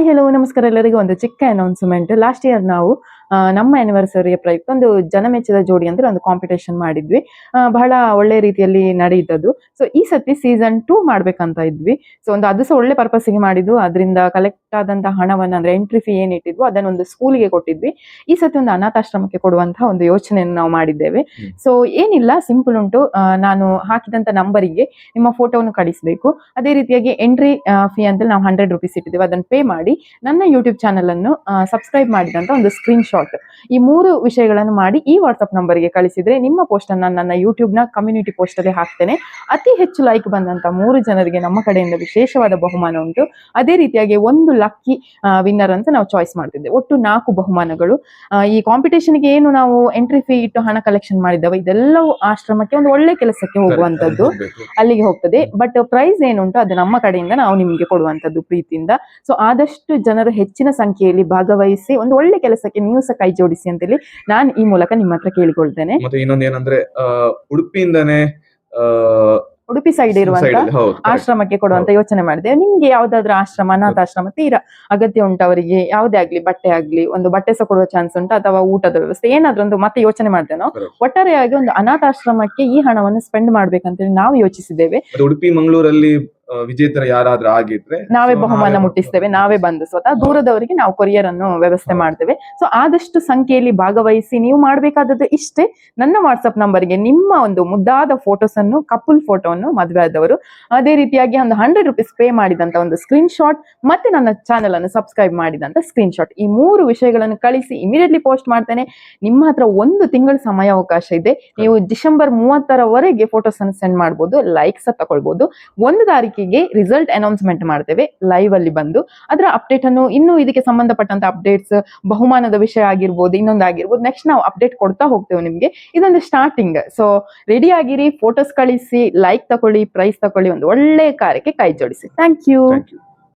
Hello ನಮಸ್ಕಾರ ಎಲ್ಲರಿಗೂ ಒಂದು ಚಿಕ್ಕ ಅನೌನ್ಸ್ಮೆಂಟ್. ಲಾಸ್ಟ್ ಇಯರ್ ನಾವು ನಮ್ಮ ಆನಿವರ್ಸರಿಯ ಪ್ರಯುಕ್ತ ಒಂದು ಜನಮೆಚ್ಚಿದ ಜೋಡಿ ಅಂದ್ರೆ ಒಂದು ಕಾಂಪಿಟೇಷನ್ ಮಾಡಿದ್ವಿ. ಬಹಳ ಒಳ್ಳೆ ರೀತಿಯಲ್ಲಿ ನಡೆಯಿದ್ದದು. ಸೊ ಈ ಸತಿ ಸೀಸನ್ 2 ಮಾಡ್ಬೇಕಂತ ಇದ್ವಿ. ಸೊ ಅದು ಸಹ ಒಳ್ಳೆ ಪರ್ಪಸ್ಗೆ ಮಾಡಿದ್ದು. ಅದರಿಂದ ಕಲೆಕ್ಟ್ ಆದಂತಹ ಹಣವನ್ನ ಅಂದ್ರೆ ಎಂಟ್ರಿ ಫೀ ಏನಿಟ್ಟಿದ್ವು ಅದನ್ನ ಒಂದು ಸ್ಕೂಲಿಗೆ ಕೊಟ್ಟಿದ್ವಿ. ಈ ಸತಿ ಒಂದು ಅನಾಥಾಶ್ರಮಕ್ಕೆ ಕೊಡುವಂತಹ ಒಂದು ಯೋಚನೆಯನ್ನು ನಾವು ಮಾಡಿದ್ದೇವೆ. ಸೊ ಏನಿಲ್ಲ, ಸಿಂಪಲ್ ಉಂಟು. ನಾನು ಹಾಕಿದಂತ ನಂಬರಿಗೆ ನಿಮ್ಮ ಫೋಟೋವನ್ನು ಕಳಿಸಬೇಕು. ಅದೇ ರೀತಿಯಾಗಿ ಎಂಟ್ರಿ ಫೀ ಅಂತ ನಾವು 100 ರೂಪೀಸ್ ಇಟ್ಟಿದ್ದೇವೆ. ಅದನ್ನು ಪೇ ಮಾಡಿ ನನ್ನ ಯೂಟ್ಯೂಬ್ ಚಾನಲ್ ಅನ್ನು ಸಬ್ಸ್ಕ್ರೈಬ್ ಮಾಡಿದಂತ ಒಂದು ಸ್ಕ್ರೀನ್ ಶಾಟ್, ಈ 3 ವಿಷಯಗಳನ್ನು ಮಾಡಿ ಈ ವಾಟ್ಸ್ಆಪ್ ನಂಬರ್ಗೆ ಕಳಿಸಿದ್ರೆ ನಿಮ್ಮ ಪೋಸ್ಟ್ ಅನ್ನು ನನ್ನ ಯೂಟ್ಯೂಬ್ ನ ಕಮ್ಯುನಿಟಿ ಪೋಸ್ಟ್ ಅಲ್ಲಿ ಹಾಕ್ತೇನೆ. ಅತಿ ಹೆಚ್ಚು ಲೈಕ್ ಬಂದಂತ 3 ಜನರಿಗೆ ನಮ್ಮ ಕಡೆಯಿಂದ ವಿಶೇಷವಾದ ಬಹುಮಾನ ಉಂಟು. ಅದೇ ರೀತಿಯಾಗಿ ಒಂದು ಲಕ್ಕಿ ವಿನ್ನರ್ ಅಂತ ನಾವು ಚಾಯ್ಸ್ ಮಾಡ್ತಿದ್ದೆ. ಒಟ್ಟು 4 ಬಹುಮಾನಗಳು. ಈ ಕಾಂಪಿಟೇಷನ್ಗೆ ಏನು ನಾವು ಎಂಟ್ರಿ ಫೀ ಇಟ್ಟು ಹಣ ಕಲೆಕ್ಷನ್ ಮಾಡಿದ್ದೇವೆ ಇದೆಲ್ಲವೂ ಆಶ್ರಮಕ್ಕೆ ಒಂದು ಒಳ್ಳೆ ಕೆಲಸಕ್ಕೆ ಹೋಗುವಂತದ್ದು, ಅಲ್ಲಿಗೆ ಹೋಗ್ತದೆ. ಬಟ್ ಪ್ರೈಸ್ ಏನುಂಟು ಅದು ನಮ್ಮ ಕಡೆಯಿಂದ ನಾವು ನಿಮಗೆ ಕೊಡುವಂತದ್ದು ಪ್ರೀತಿಯಿಂದ. ಸೊ ಆದಷ್ಟು ಜನರು ಹೆಚ್ಚಿನ ಸಂಖ್ಯೆಯಲ್ಲಿ ಭಾಗವಹಿಸಿ ಒಂದು ಒಳ್ಳೆ ಕೆಲಸಕ್ಕೆ ನೀವು ಸಹ ಕೈ ಜೋಡಿಸಿ ಅಂತೇಳಿ ನಾನು ಈ ಮೂಲಕ ನಿಮ್ಮ ಹತ್ರ ಕೇಳಿಕೊಳ್ತೇನೆ. ಮತ್ತೆ ಇನ್ನೊಂದು ಏನಂದ್ರೆ ಉಡುಪಿಯಿಂದನೇ ಉಡುಪಿ ಸೈಡ್ ಇರುವಂತ ಆಶ್ರಮಕ್ಕೆ ಕೊಡುವಂತ ಯೋಚನೆ ಮಾಡಿದೆ. ನಿಮ್ಗೆ ಯಾವ್ದಾದ್ರು ಆಶ್ರಮ, ಅನಾಥಾಶ್ರಮ ತೀರಾ ಅಗತ್ಯ ಉಂಟು ಅವರಿಗೆ, ಯಾವುದೇ ಆಗ್ಲಿ, ಬಟ್ಟೆ ಆಗ್ಲಿ, ಒಂದು ಬಟ್ಟೆ ಸಹ ಕೊಡುವ ಚಾನ್ಸ್ ಉಂಟು, ಅಥವಾ ಊಟದ ವ್ಯವಸ್ಥೆ ಏನಾದ್ರೂ ಒಂದು ಮತ್ತೆ ಯೋಚನೆ ಮಾಡ್ತೇವೆ ನಾವು. ಒಟ್ಟಾರೆಯಾಗಿ ಒಂದು ಅನಾಥಾಶ್ರಮಕ್ಕೆ ಈ ಹಣವನ್ನು ಸ್ಪೆಂಡ್ ಮಾಡ್ಬೇಕಂತೇಳಿ ನಾವು ಯೋಚಿಸಿದ್ದೇವೆ. ಉಡುಪಿ ಮಂಗಳೂರಲ್ಲಿ ವಿಜೇತರ ಯಾರಾದ್ರೂ ಆಗಿದ್ರೆ ನಾವೇ ಬಹುಮಾನ ಮುಟ್ಟಿಸ್ತೇವೆ, ನಾವೇ ಬಂದು ಸ್ವತಃ ದೂರದವರಿಗೆ ನಾವು ಕೊರಿಯರ್ ಅನ್ನು ವ್ಯವಸ್ಥೆ ಮಾಡ್ತೇವೆ. ಸೊ ಆದಷ್ಟು ಸಂಖ್ಯೆಯಲ್ಲಿ ಭಾಗವಹಿಸಿ. ನೀವು ಮಾಡ್ಬೇಕಾದದ್ದು ಇಷ್ಟೇ, ನನ್ನ ವಾಟ್ಸ್ಆಪ್ ನಂಬರ್ಗೆ ನಿಮ್ಮ ಒಂದು ಮುದ್ದಾದ ಫೋಟೋಸ್ ಅನ್ನು, ಕಪಲ್ ಫೋಟೋವನ್ನು, ಮದುವೆ ಆದವರು, ಅದೇ ರೀತಿಯಾಗಿ ಒಂದು 100 ರೂಪೀಸ್ ಪೇ ಮಾಡಿದಂತ ಒಂದು ಸ್ಕ್ರೀನ್ ಶಾಟ್, ಮತ್ತೆ ನನ್ನ ಚಾನೆಲ್ ಅನ್ನು ಸಬ್ಸ್ಕ್ರೈಬ್ ಮಾಡಿದಂತ ಸ್ಕ್ರೀನ್ ಶಾಟ್, ಈ 3 ವಿಷಯಗಳನ್ನು ಕಳಿಸಿ ಇಮಿಡಿಯೇಟ್ಲಿ ಪೋಸ್ಟ್ ಮಾಡ್ತೇನೆ. ನಿಮ್ಮ ಹತ್ರ 1 ತಿಂಗಳ ಸಮಯಾವಕಾಶ ಇದೆ. ನೀವು ಡಿಸೆಂಬರ್ 30ರವರೆಗೆ ಫೋಟೋಸ್ ಅನ್ನು ಸೆಂಡ್ ಮಾಡಬಹುದು, ಲೈಕ್ಸ್ ತಗೊಳ್ಬಹುದು. 1 ತಾರೀಕಿಗೆ ರಿಸಲ್ಟ್ ಅನೌನ್ಸ್ಮೆಂಟ್ ಮಾಡ್ತೇವೆ ಲೈವ್ ಅಲ್ಲಿ ಬಂದು. ಅದರ ಅಪ್ಡೇಟ್ ಅನ್ನು ಇನ್ನು ಇದಕ್ಕೆ ಸಂಬಂಧಪಟ್ಟಂತ ಅಪ್ಡೇಟ್ಸ್, ಬಹುಮಾನದ ವಿಷಯ ಆಗಿರ್ಬೋದು, ಇನ್ನೊಂದಾಗಿರ್ಬೋದು, ನೆಕ್ಸ್ಟ್ ನಾವು ಅಪ್ಡೇಟ್ ಕೊಡ್ತಾ ಹೋಗ್ತೇವೆ ನಿಮ್ಗೆ. ಇದೊಂದು ಸ್ಟಾರ್ಟಿಂಗ್. ಸೊ ರೆಡಿ ಆಗಿರಿ, ಫೋಟೋಸ್ ಕಳಿಸಿ, ಲೈಕ್ ತಕೊಳ್ಳಿ, ಪ್ರೈಸ್ ತಕೊಳ್ಳಿ, ಒಂದು ಒಳ್ಳೆ ಕಾರ್ಯಕ್ಕೆ ಕೈ ಜೋಡಿಸಿ. Thank you.